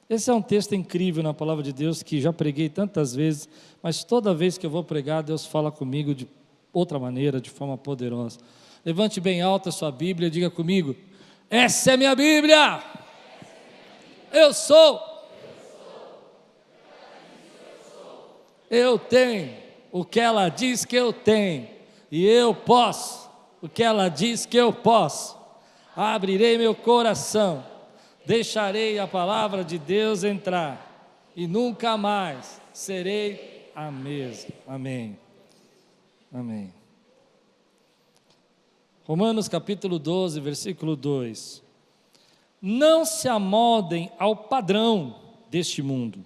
Esse é um texto incrível na palavra de Deus, que já preguei tantas vezes, mas toda vez que eu vou pregar, Deus fala comigo de outra maneira, de forma poderosa. Levante bem alta a sua Bíblia e diga comigo: essa é minha Bíblia! Eu sou! Eu tenho o que ela diz que eu tenho, e eu posso o que ela diz que eu posso. Abrirei meu coração, deixarei a palavra de Deus entrar, e nunca mais serei a mesma. Amém. Amém. Romanos capítulo 12, versículo 2. Não se amoldem ao padrão deste mundo,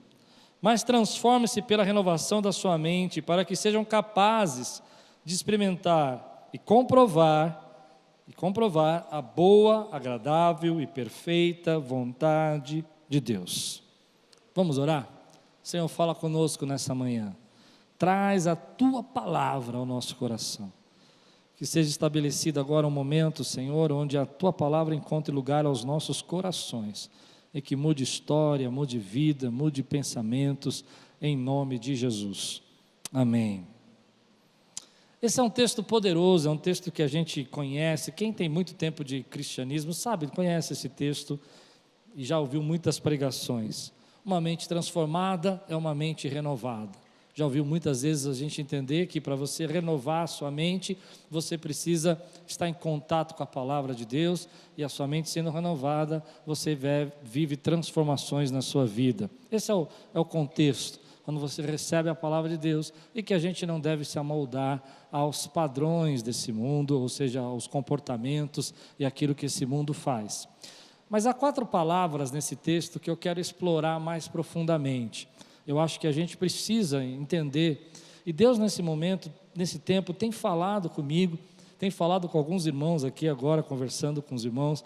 mas transformem-se pela renovação da sua mente, para que sejam capazes de experimentar e comprovar a boa, agradável e perfeita vontade de Deus. Vamos orar? Senhor, fala conosco nessa manhã. Traz a Tua palavra ao nosso coração. Que seja estabelecido agora um momento, Senhor, onde a Tua palavra encontre lugar aos nossos corações, e que mude história, mude vida, mude pensamentos, em nome de Jesus. Amém. Esse é um texto poderoso, é um texto que a gente conhece. Quem tem muito tempo de cristianismo sabe, conhece esse texto e já ouviu muitas pregações. Uma mente transformada é uma mente renovada. Já ouviu muitas vezes a gente entender que para você renovar a sua mente, você precisa estar em contato com a palavra de Deus, e a sua mente sendo renovada, você vive transformações na sua vida. Esse é o contexto, quando você recebe a palavra de Deus, e que a gente não deve se amoldar aos padrões desse mundo, ou seja, aos comportamentos e aquilo que esse mundo faz. Mas há 4 palavras nesse texto que eu quero explorar mais profundamente. Eu acho que a gente precisa entender, e Deus nesse momento, nesse tempo, tem falado comigo, tem falado com alguns irmãos aqui agora, conversando com os irmãos,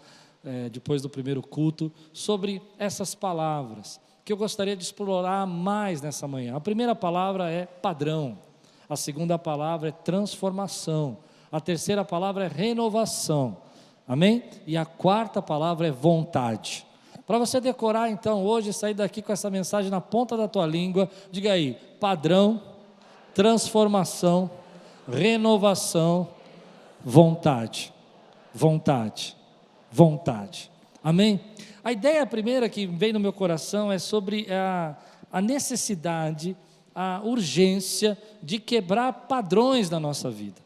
depois do primeiro culto, sobre essas palavras, que eu gostaria de explorar mais nessa manhã. A primeira palavra é padrão, a segunda palavra é transformação, a terceira palavra é renovação, amém? E a quarta palavra é vontade. Para você decorar então hoje, sair daqui com essa mensagem na ponta da tua língua, diga aí: padrão, transformação, renovação, vontade, vontade, vontade, amém? A ideia primeira que vem no meu coração é sobre a necessidade, a urgência de quebrar padrões na nossa vida.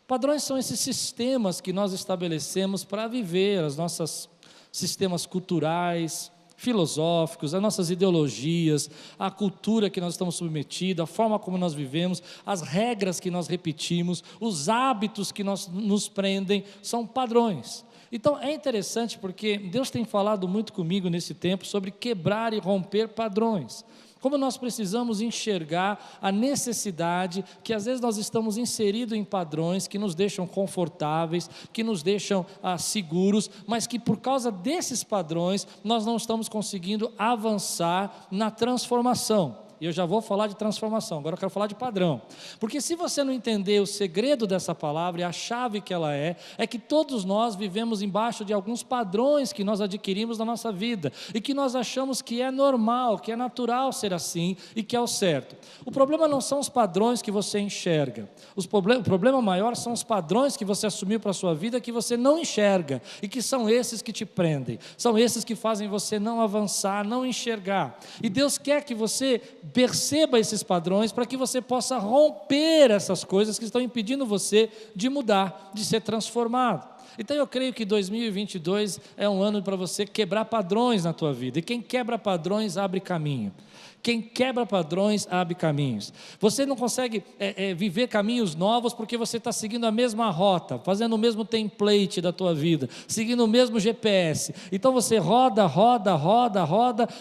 Padrões são esses sistemas que nós estabelecemos para viver, as nossas sistemas culturais, filosóficos, as nossas ideologias, a cultura que nós estamos submetidos, a forma como nós vivemos, as regras que nós repetimos, os hábitos que nos prendem, são padrões. Então é interessante porque Deus tem falado muito comigo nesse tempo sobre quebrar e romper padrões. Como nós precisamos enxergar a necessidade que às vezes nós estamos inseridos em padrões que nos deixam confortáveis, que nos deixam seguros, mas que por causa desses padrões nós não estamos conseguindo avançar na transformação. E eu já vou falar de transformação, agora eu quero falar de padrão. Porque se você não entender o segredo dessa palavra e a chave que ela é que todos nós vivemos embaixo de alguns padrões que nós adquirimos na nossa vida e que nós achamos que é normal, que é natural ser assim e que é o certo. O problema não são os padrões que você enxerga. O problema maior são os padrões que você assumiu para a sua vida que você não enxerga e que são esses que te prendem. São esses que fazem você não avançar, não enxergar. E Deus quer que você perceba esses padrões para que você possa romper essas coisas que estão impedindo você de mudar, de ser transformado. Então eu creio que 2022 é um ano para você quebrar padrões na tua vida, e quem quebra padrões abre caminho. Quem quebra padrões abre caminhos. Você não consegue viver caminhos novos porque você está seguindo a mesma rota, fazendo o mesmo template da tua vida, seguindo o mesmo GPS. Então você roda,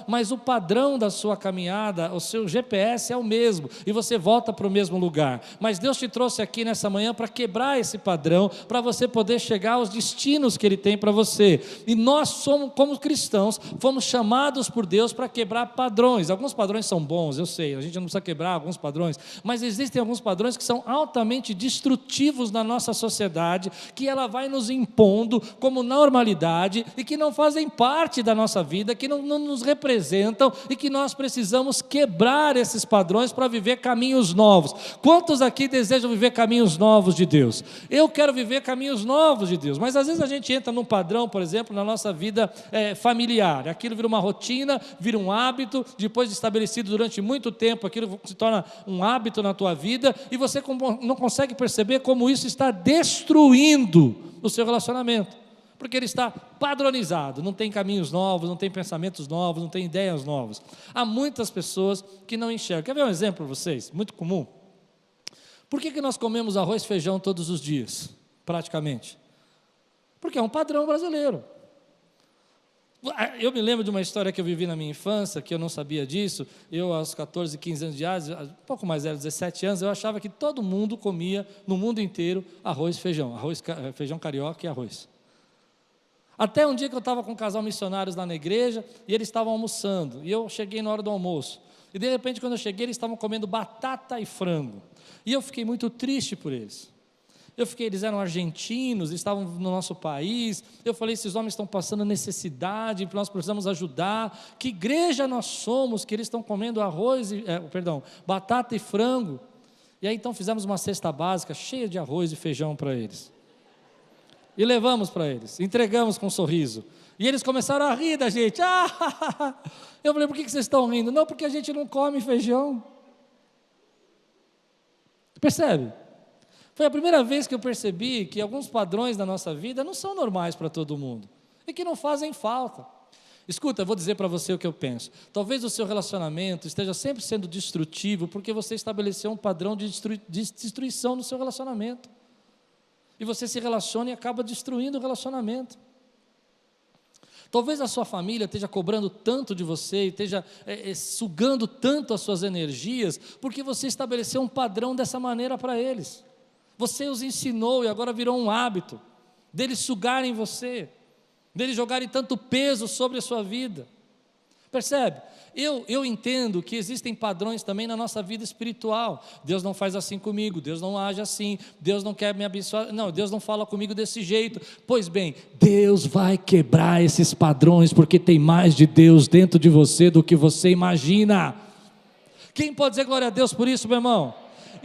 mas o padrão da sua caminhada, o seu GPS é o mesmo, e você volta para o mesmo lugar. Mas Deus te trouxe aqui nessa manhã para quebrar esse padrão, para você poder chegar aos destinos que Ele tem para você. E nós somos, como cristãos, fomos chamados por Deus para quebrar padrões. Alguns padrões padrões são bons, eu sei, a gente não precisa quebrar alguns padrões, mas existem alguns padrões que são altamente destrutivos na nossa sociedade, que ela vai nos impondo como normalidade e que não fazem parte da nossa vida, que não nos representam e que nós precisamos quebrar esses padrões para viver caminhos novos. Quantos aqui desejam viver caminhos novos de Deus? Eu quero viver caminhos novos de Deus, mas às vezes a gente entra num padrão, por exemplo, na nossa vida familiar, aquilo vira uma rotina, vira um hábito, depois de estabelecido durante muito tempo, aquilo se torna um hábito na tua vida, e você não consegue perceber como isso está destruindo o seu relacionamento, porque ele está padronizado, não tem caminhos novos, não tem pensamentos novos, não tem ideias novas. Há muitas pessoas que não enxergam. Quer ver um exemplo para vocês? Muito comum. Por que nós comemos arroz e feijão todos os dias, praticamente? Porque é um padrão brasileiro. Eu me lembro de uma história que eu vivi na minha infância, que eu não sabia disso. Eu, aos 14, 15 anos de idade, um pouco mais velho, 17 anos, eu achava que todo mundo comia, no mundo inteiro, arroz e feijão. Feijão carioca e arroz. Até um dia que eu estava com um casal missionários lá na igreja, e eles estavam almoçando, e eu cheguei na hora do almoço. E de repente, quando eu cheguei, eles estavam comendo batata e frango. E eu fiquei muito triste por eles. Eles eram argentinos, estavam no nosso país. Eu falei, esses homens estão passando necessidade, nós precisamos ajudar. Que igreja nós somos, que eles estão comendo batata e frango. E aí então fizemos uma cesta básica, cheia de arroz e feijão para eles. E levamos para eles, entregamos com um sorriso. E eles começaram a rir da gente. Eu falei, por que vocês estão rindo? Não, porque a gente não come feijão. Percebe? Foi a primeira vez que eu percebi que alguns padrões da nossa vida não são normais para todo mundo e que não fazem falta. Escuta, eu vou dizer para você o que eu penso. Talvez o seu relacionamento esteja sempre sendo destrutivo porque você estabeleceu um padrão de destruição no seu relacionamento. E você se relaciona e acaba destruindo o relacionamento. Talvez a sua família esteja cobrando tanto de você, esteja sugando tanto as suas energias, porque você estabeleceu um padrão dessa maneira para eles. Você os ensinou e agora virou um hábito deles sugarem você, deles jogarem tanto peso sobre a sua vida. Percebe? Eu entendo que existem padrões também na nossa vida espiritual. Deus não faz assim comigo, Deus não age assim, Deus não quer me abençoar, não, Deus não fala comigo desse jeito. Pois bem, Deus vai quebrar esses padrões, porque tem mais de Deus dentro de você do que você imagina. Quem pode dizer glória a Deus por isso, meu irmão?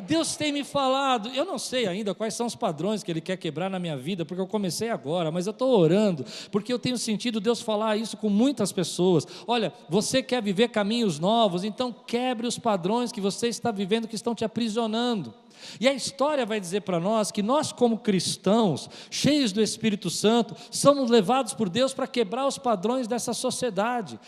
Deus tem me falado, eu não sei ainda quais são os padrões que Ele quer quebrar na minha vida, porque eu comecei agora, mas eu estou orando, porque eu tenho sentido Deus falar isso com muitas pessoas. Olha, você quer viver caminhos novos, então quebre os padrões que você está vivendo, que estão te aprisionando. E a história vai dizer para nós que nós, como cristãos, cheios do Espírito Santo, somos levados por Deus para quebrar os padrões dessa sociedade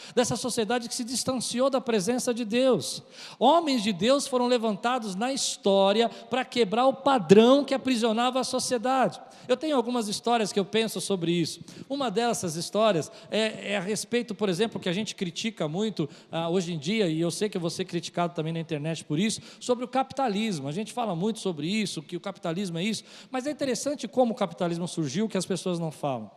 que se distanciou da presença de Deus. Homens de Deus foram levantados na história para quebrar o padrão que aprisionava a sociedade. Eu tenho algumas histórias que eu penso sobre isso. Uma dessas histórias é a respeito, por exemplo, que a gente critica muito hoje em dia, e eu sei que eu vou ser criticado também na internet por isso, sobre o capitalismo. A gente fala muito sobre isso, que o capitalismo é isso, mas é interessante como o capitalismo surgiu, que as pessoas não falam.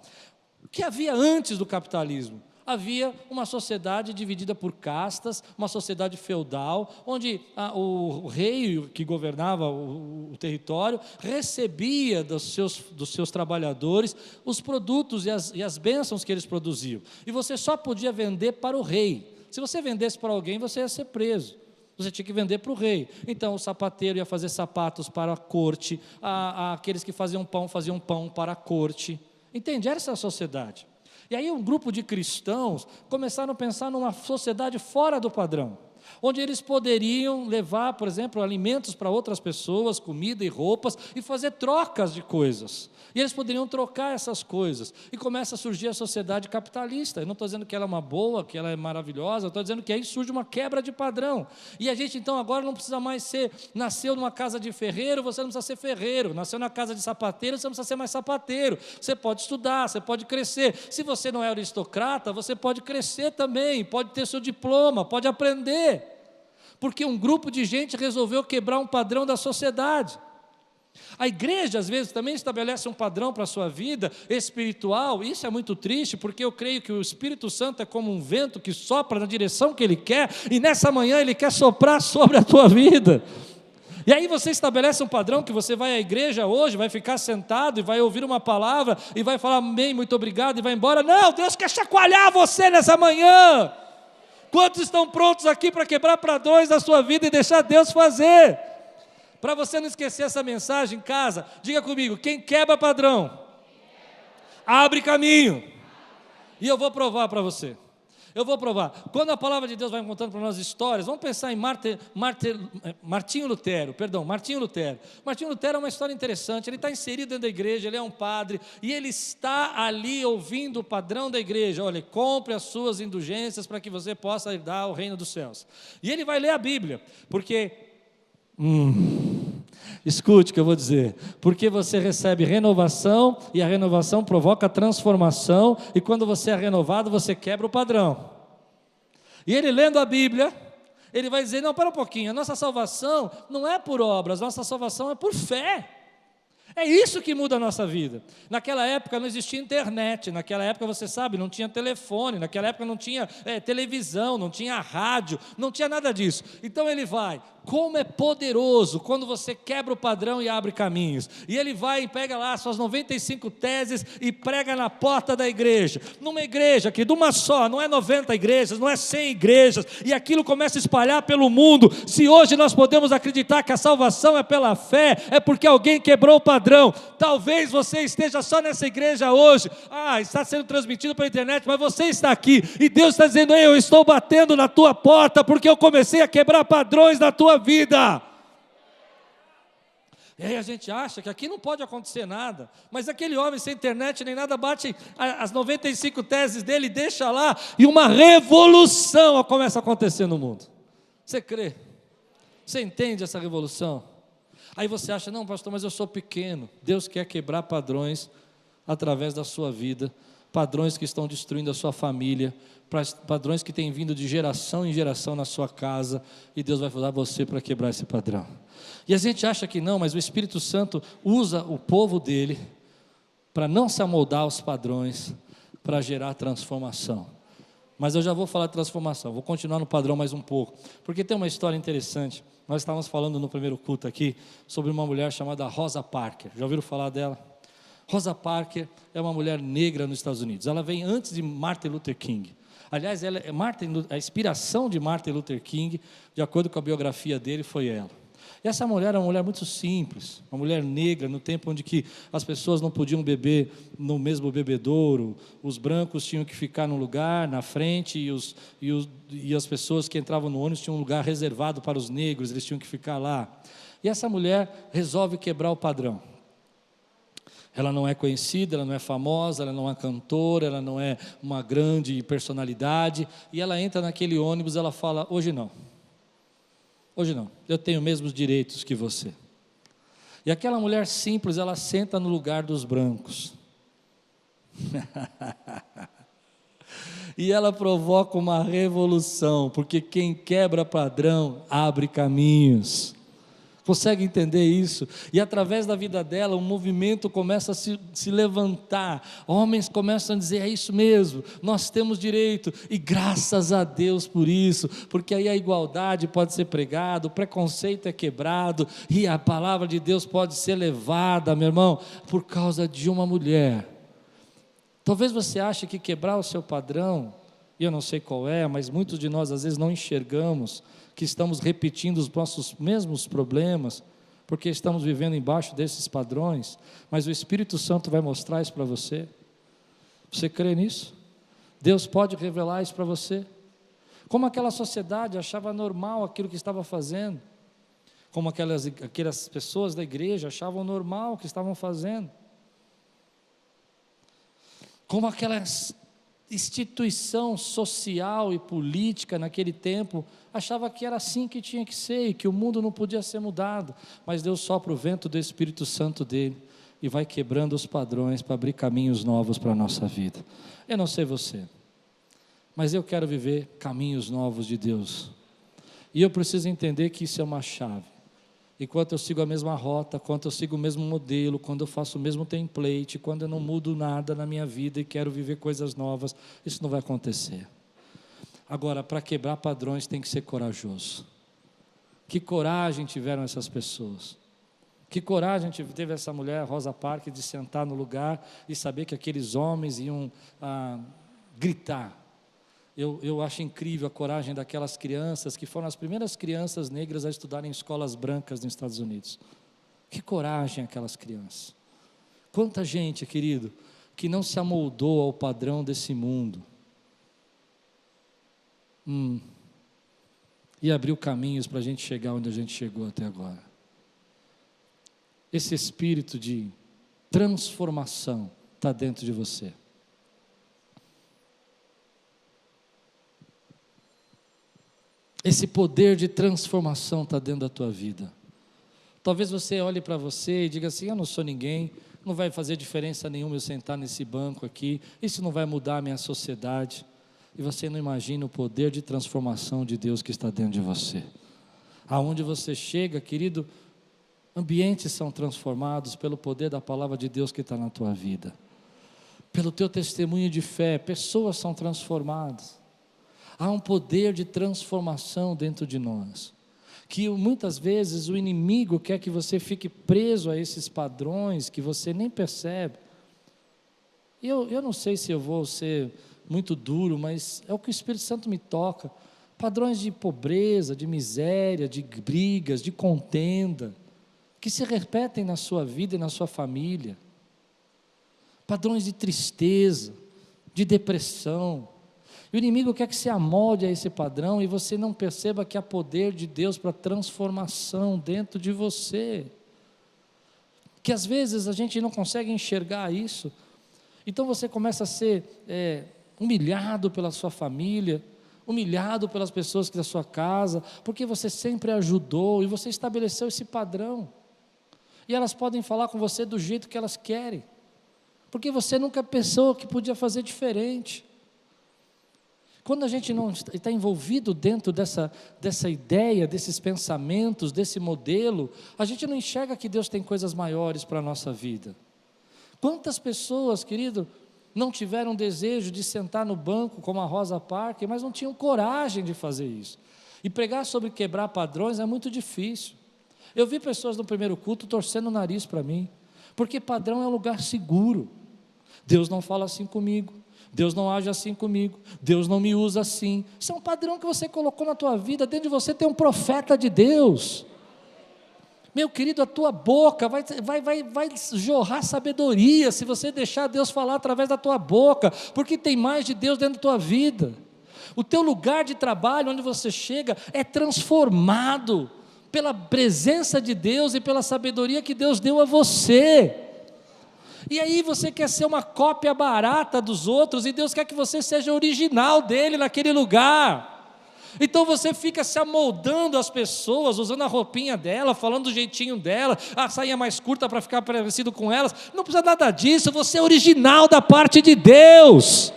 O que havia antes do capitalismo? Havia uma sociedade dividida por castas, uma sociedade feudal, onde o rei que governava o território recebia dos seus trabalhadores os produtos e as bênçãos que eles produziam. E você só podia vender para o rei. Se você vendesse para alguém, você ia ser preso. Você tinha que vender para o rei. Então o sapateiro ia fazer sapatos para a corte, aqueles que faziam pão para a corte. Entende? Era essa a sociedade. E aí um grupo de cristãos começaram a pensar numa sociedade fora do padrão, onde eles poderiam levar, por exemplo, alimentos para outras pessoas, comida e roupas, e fazer trocas de coisas. E eles poderiam trocar essas coisas. E começa a surgir a sociedade capitalista. Eu não estou dizendo que ela é uma boa, que ela é maravilhosa, eu estou dizendo que aí surge uma quebra de padrão. E a gente então agora não precisa mais nasceu numa casa de ferreiro, você não precisa ser ferreiro. Nasceu na casa de sapateiro, você não precisa ser mais sapateiro. Você pode estudar, você pode crescer. Se você não é aristocrata, você pode crescer também, pode ter seu diploma, pode aprender. Porque um grupo de gente resolveu quebrar um padrão da sociedade. A igreja, às vezes, também estabelece um padrão para a sua vida espiritual. Isso é muito triste, porque eu creio que o Espírito Santo é como um vento que sopra na direção que Ele quer, e nessa manhã Ele quer soprar sobre a tua vida. E aí você estabelece um padrão que você vai à igreja hoje, vai ficar sentado e vai ouvir uma palavra, e vai falar amém, muito obrigado, e vai embora. Não, Deus quer chacoalhar você nessa manhã. Quantos estão prontos aqui para quebrar padrões da sua vida e deixar Deus fazer? Para você não esquecer essa mensagem em casa, diga comigo: quem quebra padrão, abre caminho. E eu vou provar para você. Eu vou provar. Quando a palavra de Deus vai contando para nós histórias, vamos pensar em Martinho Lutero. Martinho Lutero é uma história interessante. Ele está inserido dentro da igreja, ele é um padre, e ele está ali ouvindo o padrão da igreja. Olha, compre as suas indulgências para que você possa herdar o reino dos céus. E ele vai ler a Bíblia, porque... escute o que eu vou dizer, porque você recebe renovação, e a renovação provoca transformação, e quando você é renovado, você quebra o padrão. E ele lendo a Bíblia, ele vai dizer: não, para um pouquinho, a nossa salvação não é por obras, a nossa salvação é por fé. É isso que muda a nossa vida. Naquela época não existia internet, naquela época você sabe, não tinha telefone, naquela época não tinha televisão, não tinha rádio, não tinha nada disso. Então ele vai, como é poderoso quando você quebra o padrão e abre caminhos. E ele vai e pega lá suas 95 teses e prega na porta da igreja. Numa igreja que de uma só, não é 90 igrejas, não é 100 igrejas, e aquilo começa a espalhar pelo mundo. Se hoje nós podemos acreditar que a salvação é pela fé, é porque alguém quebrou o padrão. Talvez você esteja só nessa igreja hoje, está sendo transmitido pela internet, mas você está aqui, e Deus está dizendo: ei, eu estou batendo na tua porta, porque eu comecei a quebrar padrões na tua vida. E aí a gente acha que aqui não pode acontecer nada, mas aquele homem sem internet nem nada bate as 95 teses dele, deixa lá, e uma revolução começa a acontecer no mundo. Você crê? Você entende essa revolução? Aí você acha: não, pastor, mas eu sou pequeno. Deus quer quebrar padrões através da sua vida, padrões que estão destruindo a sua família, padrões que têm vindo de geração em geração na sua casa, e Deus vai usar você para quebrar esse padrão. E a gente acha que não, mas o Espírito Santo usa o povo dele para não se amoldar aos padrões, para gerar transformação. Mas eu já vou falar de transformação, vou continuar no padrão mais um pouco, porque tem uma história interessante. Nós estávamos falando no primeiro culto aqui sobre uma mulher chamada Rosa Parker. Já ouviram falar dela? Rosa Parker é uma mulher negra nos Estados Unidos. Ela vem antes de Martin Luther King. Aliás, a inspiração de Martin Luther King, de acordo com a biografia dele, foi ela. E essa mulher é uma mulher muito simples, uma mulher negra, no tempo onde que as pessoas não podiam beber no mesmo bebedouro, os brancos tinham que ficar num lugar na frente, e as pessoas que entravam no ônibus tinham um lugar reservado para os negros, eles tinham que ficar lá. E essa mulher resolve quebrar o padrão. Ela não é conhecida, ela não é famosa, ela não é cantora, ela não é uma grande personalidade, e ela entra naquele ônibus, ela fala: hoje não, eu tenho os mesmos direitos que você. E aquela mulher simples, ela senta no lugar dos brancos. E ela provoca uma revolução, porque quem quebra padrão abre caminhos. Consegue entender isso? E através da vida dela, um movimento começa a se levantar. Homens começam a dizer: é isso mesmo, nós temos direito. E graças a Deus por isso, porque aí a igualdade pode ser pregada, o preconceito é quebrado, e a palavra de Deus pode ser levada, meu irmão, por causa de uma mulher. Talvez você ache que quebrar o seu padrão, e eu não sei qual é, mas muitos de nós às vezes não enxergamos que estamos repetindo os nossos mesmos problemas, porque estamos vivendo embaixo desses padrões, mas o Espírito Santo vai mostrar isso para você. Você crê nisso? Deus pode revelar isso para você? Como aquela sociedade achava normal aquilo que estava fazendo, como aquelas pessoas da igreja achavam normal o que estavam fazendo, como aquelas instituição social e política naquele tempo achava que era assim que tinha que ser, e que o mundo não podia ser mudado, mas Deus sopra o vento do Espírito Santo dele e vai quebrando os padrões para abrir caminhos novos para a nossa vida. Eu não sei você, mas eu quero viver caminhos novos de Deus, e eu preciso entender que isso é uma chave. enquanto eu sigo a mesma rota, quando eu sigo o mesmo modelo, quando eu faço o mesmo template, quando eu não mudo nada na minha vida e quero viver coisas novas, isso não vai acontecer. Agora, para quebrar padrões tem que ser corajoso. Que coragem tiveram essas pessoas. Que coragem teve essa mulher, Rosa Parks, de sentar no lugar e saber que aqueles homens iam gritar. Eu acho incrível a coragem daquelas crianças que foram as primeiras crianças negras a estudarem em escolas brancas nos Estados Unidos. Que coragem aquelas crianças. Quanta gente, querido, que não se amoldou ao padrão desse mundo. E abriu caminhos para a gente chegar onde a gente chegou até agora. Esse espírito de transformação está dentro de você. Esse poder de transformação está dentro da tua vida. Talvez você olhe para você e diga assim: eu não sou ninguém, não vai fazer diferença nenhuma eu sentar nesse banco aqui, isso não vai mudar a minha sociedade. E você não imagina o poder de transformação de Deus que está dentro de você. Aonde você chega, querido, ambientes são transformados pelo poder da palavra de Deus que está na tua vida. Pelo teu testemunho de fé, pessoas são transformadas. Há um poder de transformação dentro de nós, que muitas vezes o inimigo quer que você fique preso a esses padrões que você nem percebe. Eu não sei se eu vou ser muito duro, mas é o que o Espírito Santo me toca. Padrões de pobreza, de miséria, de brigas, de contenda, que se repetem na sua vida e na sua família. Padrões de tristeza, de depressão. E o inimigo quer que você amolde a esse padrão e você não perceba que há poder de Deus para transformação dentro de você. Que às vezes a gente não consegue enxergar isso. Então você começa a ser humilhado pela sua família, humilhado pelas pessoas da sua casa, porque você sempre ajudou e você estabeleceu esse padrão. E elas podem falar com você do jeito que elas querem, porque você nunca pensou que podia fazer diferente. Quando a gente não está envolvido dentro dessa ideia, desses pensamentos, desse modelo, a gente não enxerga que Deus tem coisas maiores para a nossa vida. Quantas pessoas, querido, não tiveram desejo de sentar no banco como a Rosa Parks, mas não tinham coragem de fazer isso. E pregar sobre quebrar padrões é muito difícil. Eu vi pessoas no primeiro culto torcendo o nariz para mim, porque padrão é um lugar seguro. Deus não fala assim comigo, Deus não age assim comigo, Deus não me usa assim. Isso é um padrão que você colocou na tua vida. Dentro de você tem um profeta de Deus. Meu querido, a tua boca vai jorrar sabedoria se você deixar Deus falar através da tua boca, porque tem mais de Deus dentro da tua vida. O teu lugar de trabalho, onde você chega, é transformado pela presença de Deus e pela sabedoria que Deus deu a você. E aí você quer ser uma cópia barata dos outros, e Deus quer que você seja original dele naquele lugar. Então você fica se amoldando às pessoas, usando a roupinha dela, falando do jeitinho dela, a sainha mais curta para ficar parecido com elas. Não precisa nada disso, você é original da parte de Deus.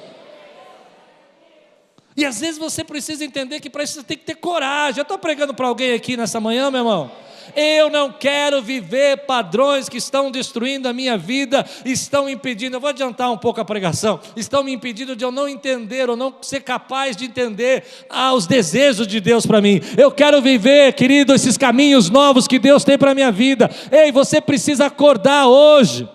E às vezes você precisa entender que para isso você tem que ter coragem. Eu estou pregando para alguém aqui nessa manhã, meu irmão. Eu não quero viver padrões que estão destruindo a minha vida, estão impedindo, eu vou adiantar um pouco a pregação, estão me impedindo de eu não entender, ou não ser capaz de entender os desejos de Deus para mim. Eu quero viver, querido, esses caminhos novos que Deus tem para a minha vida. Ei, você precisa acordar hoje.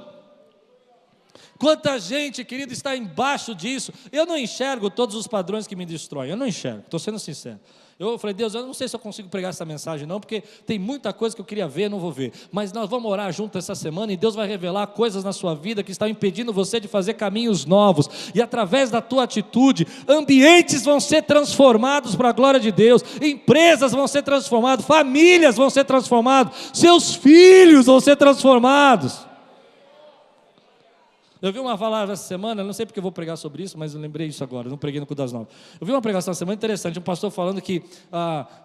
Quanta gente, querido, está embaixo disso. Eu não enxergo todos os padrões que me destroem, eu não enxergo, estou sendo sincero. Eu falei: Deus, eu não sei se eu consigo pregar essa mensagem não, porque tem muita coisa que eu queria ver, não vou ver, mas nós vamos orar junto essa semana, e Deus vai revelar coisas na sua vida que estão impedindo você de fazer caminhos novos, e através da tua atitude, ambientes vão ser transformados para a glória de Deus, empresas vão ser transformadas, famílias vão ser transformadas, seus filhos vão ser transformados. Eu vi uma palavra essa semana, não sei porque eu vou pregar sobre isso, mas eu lembrei isso agora, não preguei no Culto das 9. Eu vi uma pregação essa semana interessante, um pastor falando que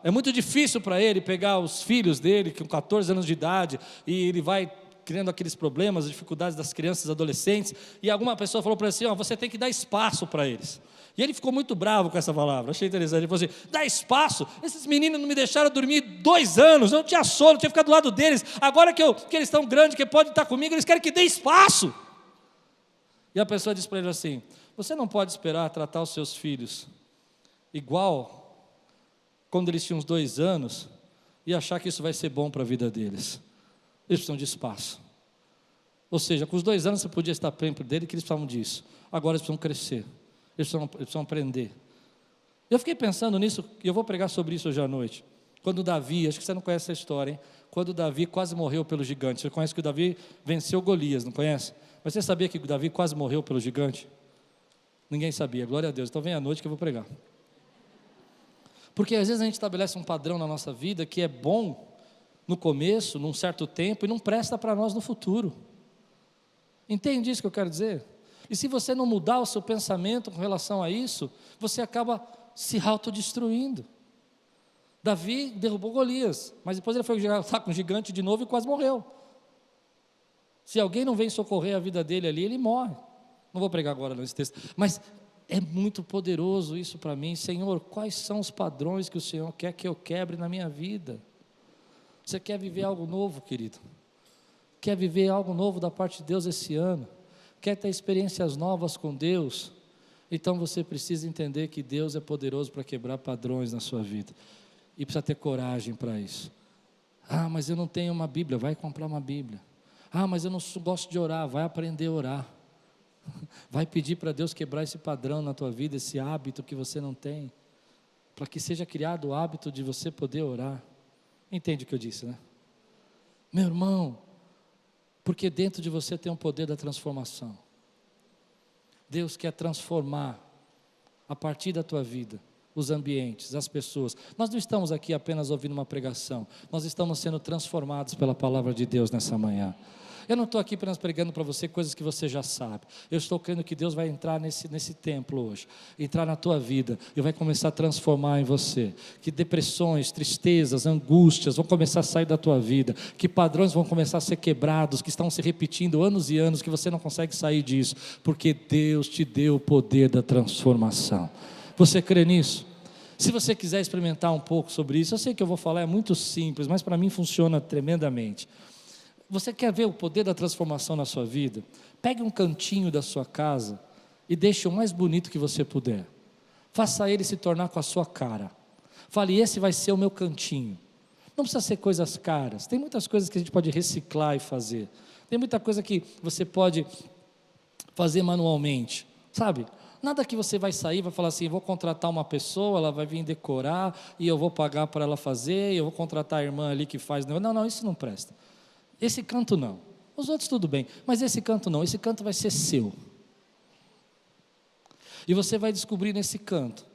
é muito difícil para ele pegar os filhos dele, com 14 anos de idade, e ele vai criando aqueles problemas, as dificuldades das crianças e adolescentes, e alguma pessoa falou para ele assim, você tem que dar espaço para eles. E ele ficou muito bravo com essa palavra, achei interessante. Ele falou assim, dá espaço? Esses meninos não me deixaram dormir 2 anos, eu não tinha sono, eu tinha que ficar do lado deles. Agora que eles estão grandes, que podem estar comigo, eles querem que dê espaço. E a pessoa disse para ele assim, você não pode esperar tratar os seus filhos igual quando eles tinham uns 2 anos e achar que isso vai ser bom para a vida deles. Eles precisam de espaço. Ou seja, com os 2 anos você podia estar perto dele, que eles precisavam disso. Agora eles precisam crescer. Eles precisam aprender. Eu fiquei pensando nisso, e eu vou pregar sobre isso hoje à noite. Quando Davi, acho que você não conhece essa história, hein? Quando Davi quase morreu pelo gigante. Você conhece que o Davi venceu Golias, não conhece? Mas você sabia que o Davi quase morreu pelo gigante? Ninguém sabia, glória a Deus. Então vem à noite que eu vou pregar. Porque às vezes a gente estabelece um padrão na nossa vida que é bom no começo, num certo tempo, e não presta para nós no futuro. Entende isso que eu quero dizer? E se você não mudar o seu pensamento com relação a isso, você acaba se autodestruindo. Davi derrubou Golias, mas depois ele foi lutar com o gigante de novo e quase morreu. Se alguém não vem socorrer a vida dele ali, ele morre. Não vou pregar agora nesse texto, mas é muito poderoso isso para mim. Senhor, quais são os padrões que o Senhor quer que eu quebre na minha vida? Você quer viver algo novo, querido? Quer viver algo novo da parte de Deus esse ano? Quer ter experiências novas com Deus? Então você precisa entender que Deus é poderoso para quebrar padrões na sua vida. E precisa ter coragem para isso. Mas eu não tenho uma Bíblia, vai comprar uma Bíblia. Mas eu não gosto de orar, vai aprender a orar. Vai pedir para Deus quebrar esse padrão na tua vida, esse hábito que você não tem. Para que seja criado o hábito de você poder orar. Entende o que eu disse, né? Meu irmão, porque dentro de você tem o poder da transformação. Deus quer transformar a partir da tua vida os ambientes, as pessoas. Nós não estamos aqui apenas ouvindo uma pregação, nós estamos sendo transformados pela palavra de Deus nessa manhã. Eu não estou aqui apenas pregando para você coisas que você já sabe. Eu estou crendo que Deus vai entrar nesse templo hoje, entrar na tua vida e vai começar a transformar em você. Que depressões, tristezas, angústias vão começar a sair da tua vida. Que padrões vão começar a ser quebrados, que estão se repetindo anos e anos, que você não consegue sair disso, porque Deus te deu o poder da transformação. Você crê nisso? Se você quiser experimentar um pouco sobre isso, eu sei que eu vou falar, é muito simples, mas para mim funciona tremendamente. Você quer ver o poder da transformação na sua vida? Pegue um cantinho da sua casa e deixe o mais bonito que você puder. Faça ele se tornar com a sua cara. Fale, esse vai ser o meu cantinho. Não precisa ser coisas caras. Tem muitas coisas que a gente pode reciclar e fazer. Tem muita coisa que você pode fazer manualmente, sabe? Nada que você vai sair, vai falar assim, vou contratar uma pessoa, ela vai vir decorar e eu vou pagar para ela fazer, e eu vou contratar a irmã ali que faz. Não, isso não presta. Esse canto não, os outros tudo bem, mas esse canto não, esse canto vai ser seu. E você vai descobrir nesse canto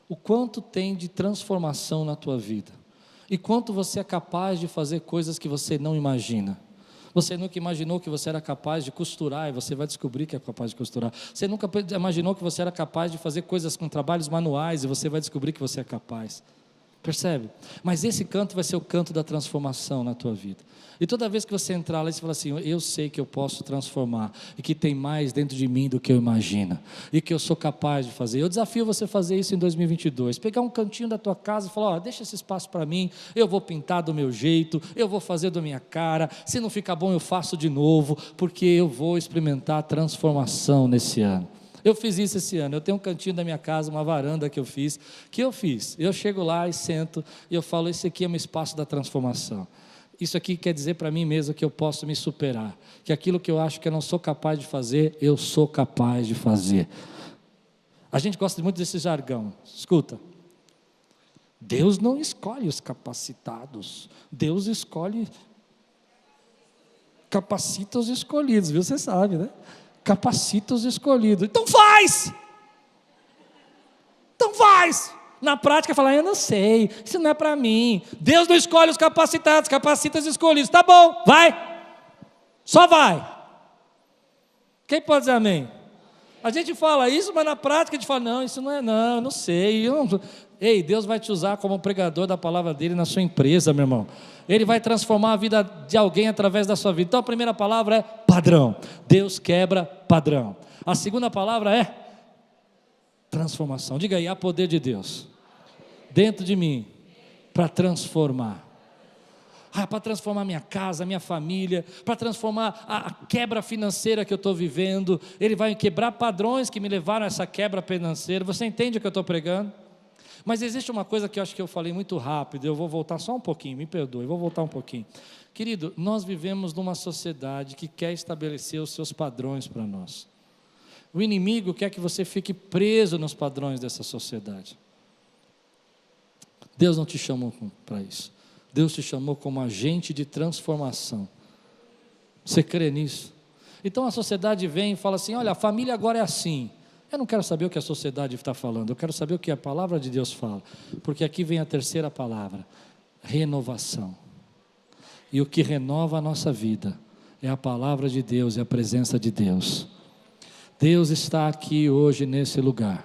o quanto tem de transformação na tua vida, e quanto você é capaz de fazer coisas que você não imagina. Você nunca imaginou que você era capaz de costurar, e você vai descobrir que é capaz de costurar. Você nunca imaginou que você era capaz de fazer coisas com trabalhos manuais, e você vai descobrir que você é capaz. Percebe? Mas esse canto vai ser o canto da transformação na tua vida. E toda vez que você entrar lá, você fala assim, eu sei que eu posso transformar, e que tem mais dentro de mim do que eu imagino, e que eu sou capaz de fazer. Eu desafio você a fazer isso em 2022, pegar um cantinho da tua casa e falar, deixa esse espaço para mim, eu vou pintar do meu jeito, eu vou fazer da minha cara, se não ficar bom eu faço de novo, porque eu vou experimentar a transformação nesse ano. Eu fiz isso esse ano, eu tenho um cantinho da minha casa, uma varanda que eu fiz, eu chego lá e sento, e eu falo, esse aqui é meu espaço da transformação. Isso aqui quer dizer para mim mesmo que eu posso me superar, que aquilo que eu acho que eu não sou capaz de fazer, eu sou capaz de fazer. A gente gosta muito desse jargão, escuta, Deus não escolhe os capacitados, Deus capacita os escolhidos, viu? Você sabe, né? Capacita os escolhidos, então faz! Na prática fala, eu não sei, isso não é para mim, Deus não escolhe os capacitados, capacita os escolhidos, tá bom, vai, só vai. Quem pode dizer amém? A gente fala isso, mas na prática a gente fala, não, isso não é não, eu não sei, Ei, Deus vai te usar como pregador da palavra dele na sua empresa, meu irmão. Ele vai transformar a vida de alguém através da sua vida. Então a primeira palavra é padrão. Deus quebra padrão. A segunda palavra é transformação. Diga aí, há poder de Deus dentro de mim para transformar. Para transformar minha casa, minha família, para transformar a quebra financeira que eu estou vivendo. Ele vai quebrar padrões que me levaram a essa quebra financeira. Você entende o que eu estou pregando? Mas existe uma coisa que eu acho que eu falei muito rápido, eu vou voltar só um pouquinho, me perdoe, vou voltar um pouquinho. Querido, nós vivemos numa sociedade que quer estabelecer os seus padrões para nós. O inimigo quer que você fique preso nos padrões dessa sociedade. Deus não te chamou para isso. Deus te chamou como agente de transformação. Você crê nisso? Então a sociedade vem e fala assim, olha, a família agora é assim. Eu não quero saber o que a sociedade está falando, eu quero saber o que a palavra de Deus fala. Porque aqui vem a terceira palavra, renovação. E o que renova a nossa vida é a palavra de Deus e a presença de Deus. Deus está aqui hoje nesse lugar.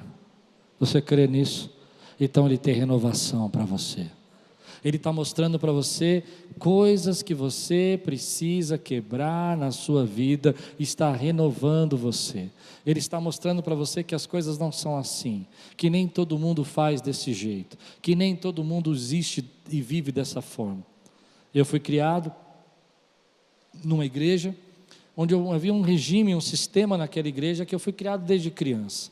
Você crê nisso? Então Ele tem renovação para você. Ele está mostrando para você coisas que você precisa quebrar na sua vida, está renovando você. Ele está mostrando para você que as coisas não são assim, que nem todo mundo faz desse jeito, que nem todo mundo existe e vive dessa forma. Eu fui criado numa igreja, onde havia um regime, um sistema naquela igreja, que eu fui criado desde criança.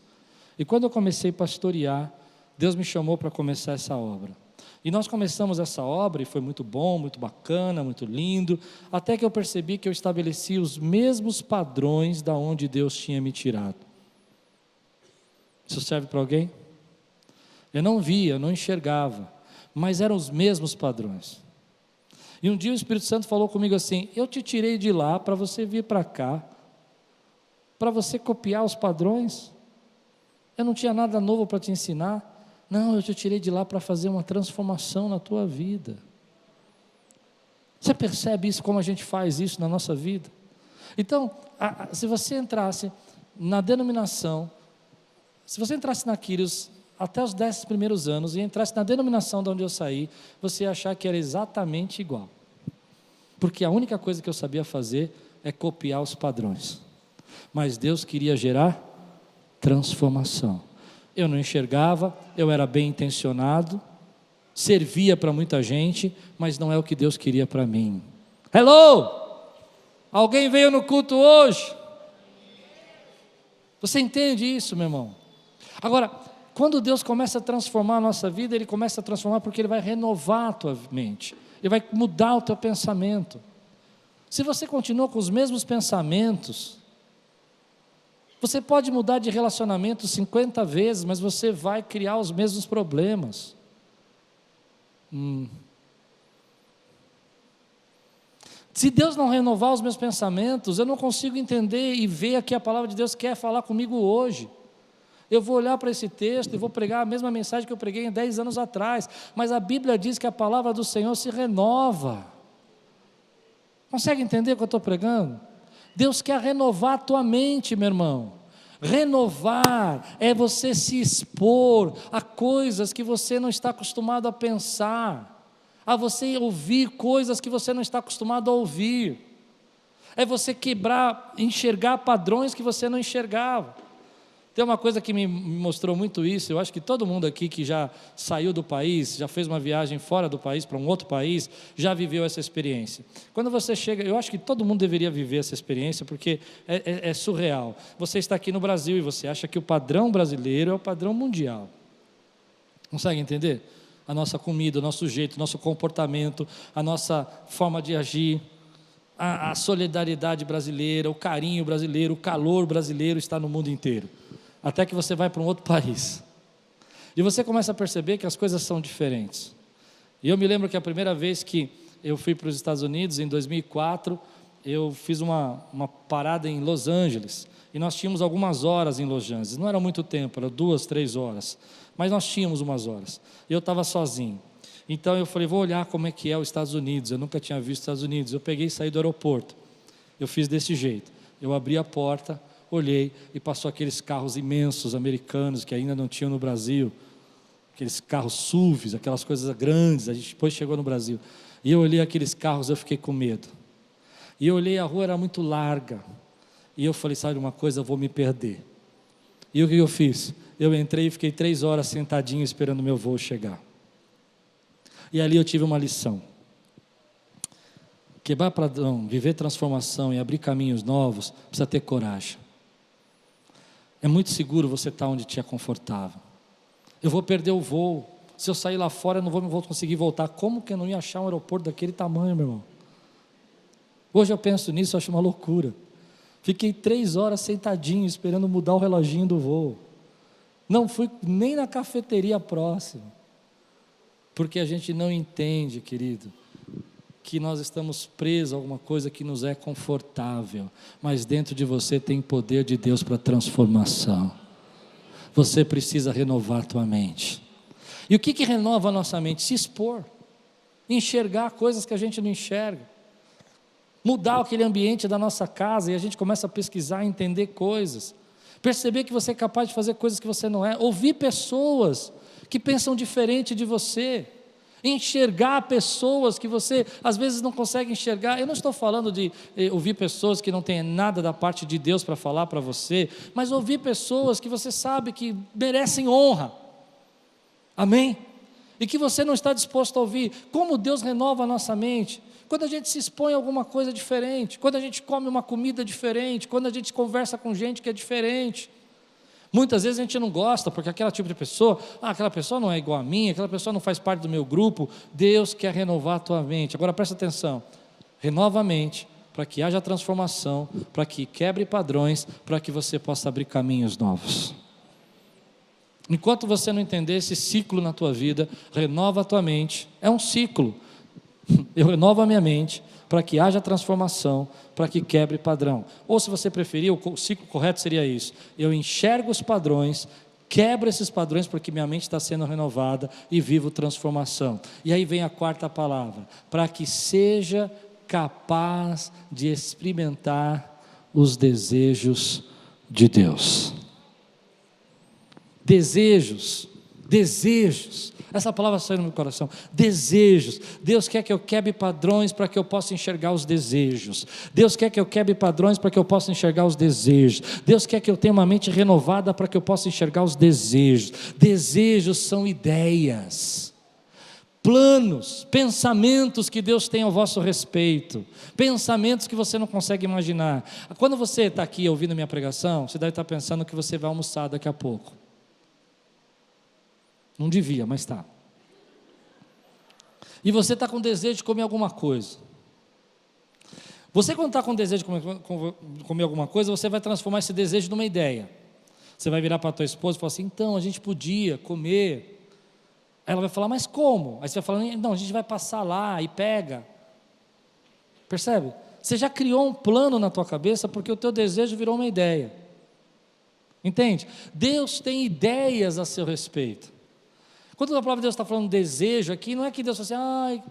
E quando eu comecei a pastorear, Deus me chamou para começar essa obra. E nós começamos essa obra e foi muito bom, muito bacana, muito lindo, até que eu percebi que eu estabeleci os mesmos padrões da onde Deus tinha me tirado. Isso serve para alguém? Eu não via, não enxergava, mas eram os mesmos padrões. E um dia o Espírito Santo falou comigo assim, eu te tirei de lá para você vir para cá, para você copiar os padrões. Eu não tinha nada novo para te ensinar. Não, eu te tirei de lá para fazer uma transformação na tua vida. Você percebe isso, como a gente faz isso na nossa vida? Então, se você entrasse na denominação, se você entrasse na Quírios até os 10 primeiros anos e entrasse na denominação de onde eu saí, você ia achar que era exatamente igual. Porque a única coisa que eu sabia fazer é copiar os padrões. Mas Deus queria gerar transformação. Eu não enxergava, eu era bem intencionado, servia para muita gente, mas não é o que Deus queria para mim. Hello! Alguém veio no culto hoje? Você entende isso, meu irmão? Agora, quando Deus começa a transformar a nossa vida, Ele começa a transformar porque Ele vai renovar a tua mente, Ele vai mudar o teu pensamento. Se você continua com os mesmos pensamentos, você pode mudar de relacionamento 50 vezes, mas você vai criar os mesmos problemas. Se Deus não renovar os meus pensamentos, eu não consigo entender e ver o que a palavra de Deus quer falar comigo hoje. Eu vou olhar para esse texto e vou pregar a mesma mensagem que eu preguei 10 anos atrás, mas a Bíblia diz que a palavra do Senhor se renova. Consegue entender o que eu estou pregando? Deus quer renovar a tua mente, meu irmão. Renovar é você se expor a coisas que você não está acostumado a pensar, a você ouvir coisas que você não está acostumado a ouvir. É você quebrar, enxergar padrões que você não enxergava. Tem uma coisa que me mostrou muito isso, eu acho que todo mundo aqui que já saiu do país, já fez uma viagem fora do país, para um outro país, já viveu essa experiência. Quando você chega, eu acho que todo mundo deveria viver essa experiência, porque é surreal. Você está aqui no Brasil e você acha que o padrão brasileiro é o padrão mundial. Consegue entender? A nossa comida, o nosso jeito, o nosso comportamento, a nossa forma de agir, a solidariedade brasileira, o carinho brasileiro, o calor brasileiro está no mundo inteiro. Até que você vai para um outro país, e você começa a perceber que as coisas são diferentes. E eu me lembro que a primeira vez que eu fui para os Estados Unidos, em 2004, eu fiz uma parada em Los Angeles, e nós tínhamos algumas horas em Los Angeles, não era muito tempo, era 2, 3 horas, mas nós tínhamos umas horas, e eu estava sozinho. Então eu falei, vou olhar como é que é os Estados Unidos, eu nunca tinha visto os Estados Unidos. Eu peguei e saí do aeroporto, eu fiz desse jeito, eu abri a porta, olhei e passou aqueles carros imensos americanos que ainda não tinham no Brasil, aqueles carros SUVs, aquelas coisas grandes. A gente depois chegou no Brasil. E eu olhei aqueles carros, eu fiquei com medo. E eu olhei, a rua era muito larga. E eu falei, sabe uma coisa, eu vou me perder. E o que eu fiz? Eu entrei e fiquei 3 horas sentadinho esperando o meu voo chegar. E ali eu tive uma lição. Quebrar padrão, viver transformação e abrir caminhos novos, precisa ter coragem. É muito seguro você estar onde te é confortável. Eu vou perder o voo. Se eu sair lá fora, eu não vou conseguir voltar. Como que eu não ia achar um aeroporto daquele tamanho, meu irmão? Hoje eu penso nisso, eu acho uma loucura. Fiquei 3 horas sentadinho, esperando mudar o reloginho do voo. Não fui nem na cafeteria próxima. Porque a gente não entende, querido, que nós estamos presos a alguma coisa que nos é confortável, mas dentro de você tem poder de Deus para transformação. Você precisa renovar a tua mente. E o que renova a nossa mente? Se expor, enxergar coisas que a gente não enxerga, mudar aquele ambiente da nossa casa e a gente começa a pesquisar, entender coisas, perceber que você é capaz de fazer coisas que você não é, ouvir pessoas que pensam diferente de você, enxergar pessoas que você às vezes não consegue enxergar. Eu não estou falando de ouvir pessoas que não têm nada da parte de Deus para falar para você, mas ouvir pessoas que você sabe que merecem honra, amém? E que você não está disposto a ouvir. Como Deus renova a nossa mente? Quando a gente se expõe a alguma coisa diferente, quando a gente come uma comida diferente, quando a gente conversa com gente que é diferente. Muitas vezes a gente não gosta, porque aquele tipo de pessoa, aquela pessoa não é igual a mim, aquela pessoa não faz parte do meu grupo. Deus quer renovar a tua mente. Agora presta atenção, renova a mente, para que haja transformação, para que quebre padrões, para que você possa abrir caminhos novos. Enquanto você não entender esse ciclo na tua vida, renova a tua mente, é um ciclo. Eu renovo a minha mente, para que haja transformação, para que quebre padrão. Ou se você preferir, o ciclo correto seria isso: eu enxergo os padrões, quebro esses padrões porque minha mente está sendo renovada e vivo transformação. E aí vem a 4ª palavra: para que seja capaz de experimentar os desejos de Deus. Desejos, essa palavra saiu no meu coração, desejos. Deus quer que eu quebre padrões para que eu possa enxergar os desejos. Deus quer que eu quebre padrões para que eu possa enxergar os desejos. Deus quer que eu tenha uma mente renovada para que eu possa enxergar os desejos. Desejos são ideias, planos, pensamentos que Deus tem ao vosso respeito, pensamentos que você não consegue imaginar. Quando você está aqui ouvindo minha pregação, você deve estar pensando que você vai almoçar daqui a pouco. Não devia, mas está. E você está com desejo de comer alguma coisa. Você, quando está com desejo de comer alguma coisa, você vai transformar esse desejo numa ideia. Você vai virar para a tua esposa e falar assim: então, a gente podia comer. Aí ela vai falar: mas como? Aí você vai falar: não, a gente vai passar lá e pega. Percebe? Você já criou um plano na tua cabeça porque o teu desejo virou uma ideia. Entende? Deus tem ideias a seu respeito. Quando a palavra de Deus está falando desejo aqui, não é que Deus fala assim: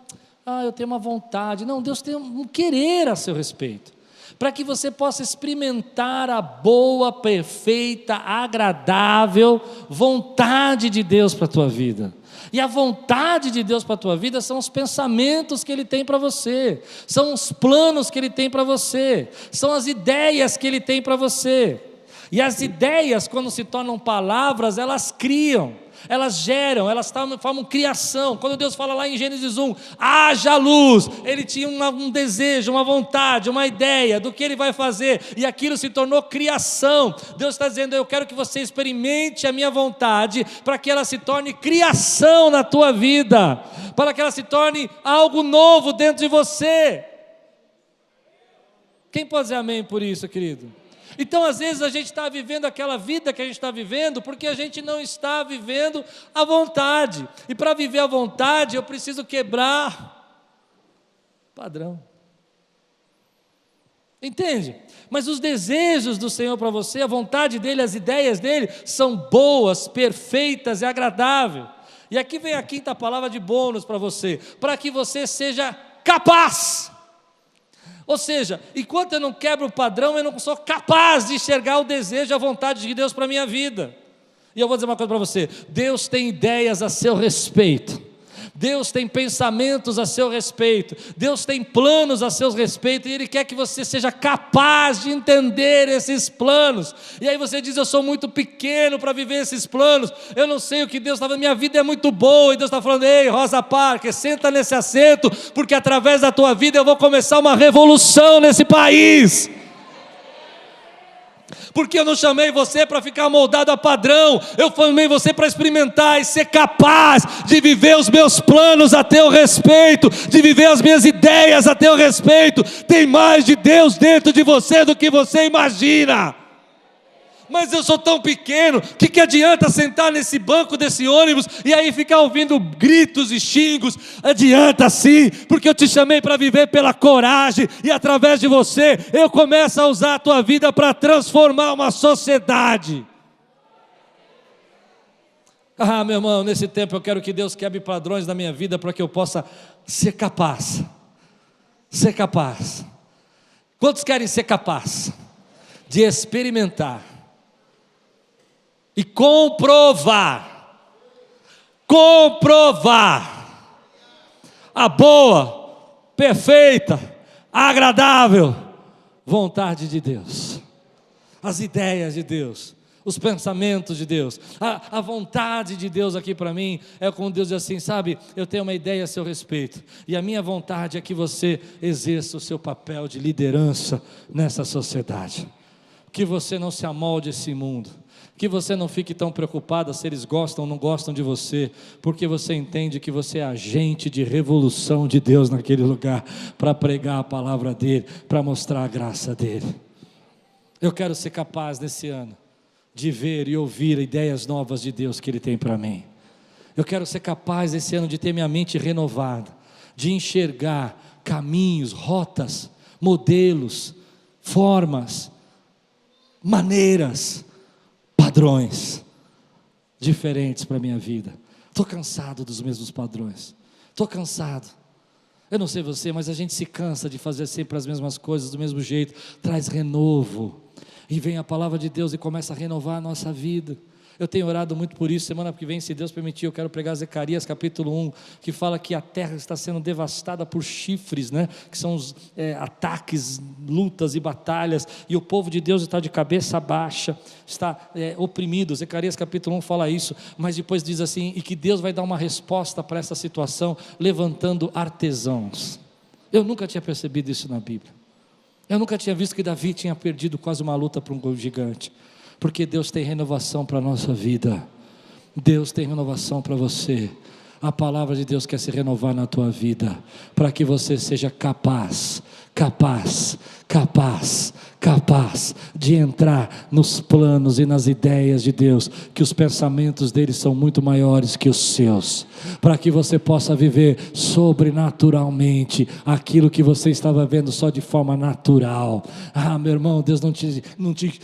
eu tenho uma vontade. Não, Deus tem um querer a seu respeito, para que você possa experimentar a boa, perfeita, agradável vontade de Deus para a tua vida. E a vontade de Deus para a tua vida são os pensamentos que Ele tem para você, são os planos que Ele tem para você, são as ideias que Ele tem para você. E as ideias, quando se tornam palavras, elas criam, elas geram, elas formam criação. Quando Deus fala lá em Gênesis 1, haja luz, Ele tinha um desejo, uma vontade, uma ideia do que Ele vai fazer, e aquilo se tornou criação. Deus está dizendo: eu quero que você experimente a minha vontade, para que ela se torne criação na tua vida, para que ela se torne algo novo dentro de você. Quem pode dizer amém por isso, querido? Então, às vezes, a gente está vivendo aquela vida que a gente está vivendo porque a gente não está vivendo a vontade. E para viver a vontade, eu preciso quebrar padrão. Entende? Mas os desejos do Senhor para você, a vontade dEle, as ideias dEle, são boas, perfeitas e agradáveis. E aqui vem a 5ª palavra de bônus para você: para que você seja capaz. Ou seja, enquanto eu não quebro o padrão, eu não sou capaz de enxergar o desejo, a vontade de Deus para a minha vida. E eu vou dizer uma coisa para você: Deus tem ideias a seu respeito, Deus tem pensamentos a seu respeito, Deus tem planos a seu respeito, e Ele quer que você seja capaz de entender esses planos. E aí você diz: eu sou muito pequeno para viver esses planos, eu não sei o que Deus está fazendo, minha vida é muito boa. E Deus está falando: ei, Rosa Parker, senta nesse assento, porque através da tua vida eu vou começar uma revolução nesse país. Porque eu não chamei você para ficar moldado a padrão, eu chamei você para experimentar e ser capaz de viver os meus planos a teu respeito, de viver as minhas ideias a teu respeito. Tem mais de Deus dentro de você do que você imagina. Mas eu sou tão pequeno, que adianta sentar nesse banco desse ônibus e aí ficar ouvindo gritos e xingos? Adianta sim, porque eu te chamei para viver pela coragem, e através de você eu começo a usar a tua vida para transformar uma sociedade. Meu irmão, nesse tempo eu quero que Deus quebre padrões na minha vida para que eu possa ser capaz. Ser capaz. Quantos querem ser capaz de experimentar e comprovar a boa, perfeita, agradável vontade de Deus, as ideias de Deus, os pensamentos de Deus, a vontade de Deus aqui para mim? É como Deus diz assim: sabe, eu tenho uma ideia a seu respeito, e a minha vontade é que você exerça o seu papel de liderança nessa sociedade, que você não se amolde a esse mundo, que você não fique tão preocupada se eles gostam ou não gostam de você, porque você entende que você é agente de revolução de Deus naquele lugar, para pregar a palavra dEle, para mostrar a graça dEle. Eu quero ser capaz nesse ano de ver e ouvir ideias novas de Deus que Ele tem para mim. Eu quero ser capaz esse ano de ter minha mente renovada, de enxergar caminhos, rotas, modelos, formas, maneiras, padrões diferentes para a minha vida. Estou cansado dos mesmos padrões, estou cansado. Eu não sei você, mas a gente se cansa de fazer sempre as mesmas coisas do mesmo jeito. Traz renovo, e vem a palavra de Deus e começa a renovar a nossa vida. Eu tenho orado muito por isso. Semana que vem, se Deus permitir, eu quero pregar Zacarias capítulo 1, que fala que a terra está sendo devastada por chifres, né? Que são os ataques, lutas e batalhas, e o povo de Deus está de cabeça baixa, está oprimido. Zacarias capítulo 1 fala isso, mas depois diz assim: e que Deus vai dar uma resposta para essa situação, levantando artesãos. Eu nunca tinha percebido isso na Bíblia. Eu nunca tinha visto que Davi tinha perdido quase uma luta para um gigante. Porque Deus tem renovação para a nossa vida, Deus tem renovação para você. A palavra de Deus quer se renovar na tua vida, para que você seja capaz de entrar nos planos e nas ideias de Deus, que os pensamentos dele são muito maiores que os seus, para que você possa viver sobrenaturalmente aquilo que você estava vendo só de forma natural. Meu irmão, Deus não te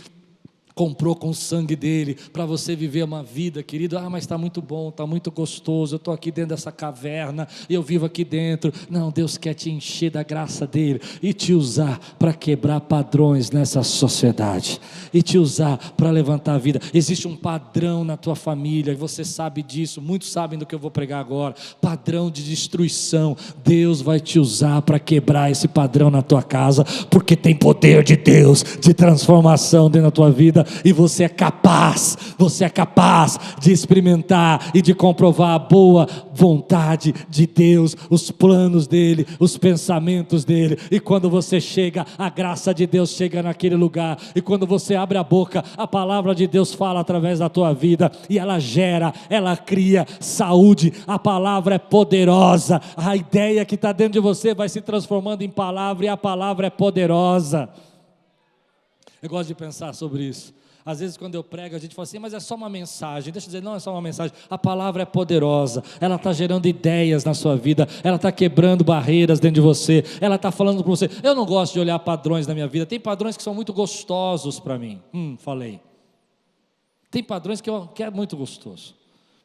comprou com o sangue dele, para você viver uma vida, querido. Mas está muito bom, está muito gostoso, eu estou aqui dentro dessa caverna, eu vivo aqui dentro. Não, Deus quer te encher da graça dele, e te usar para quebrar padrões nessa sociedade, e te usar para levantar a vida. Existe um padrão na tua família, você sabe disso, muitos sabem do que eu vou pregar agora, padrão de destruição. Deus vai te usar para quebrar esse padrão na tua casa, porque tem poder de Deus, de transformação dentro da tua vida, e você é capaz de experimentar e de comprovar a boa vontade de Deus, os planos dele, os pensamentos dele. E quando você chega, a graça de Deus chega naquele lugar, e quando você abre a boca, a palavra de Deus fala através da tua vida, e ela gera, ela cria saúde. A palavra é poderosa, a ideia que está dentro de você vai se transformando em palavra, e a palavra é poderosa. Eu gosto de pensar sobre isso. Às vezes quando eu prego, a gente fala assim: mas é só uma mensagem. Deixa eu dizer, não é só uma mensagem. A palavra é poderosa, ela está gerando ideias na sua vida, ela está quebrando barreiras dentro de você, ela está falando para você. Eu não gosto de olhar padrões na minha vida. Tem padrões que são muito gostosos para mim. Falei. Tem padrões que é muito gostoso.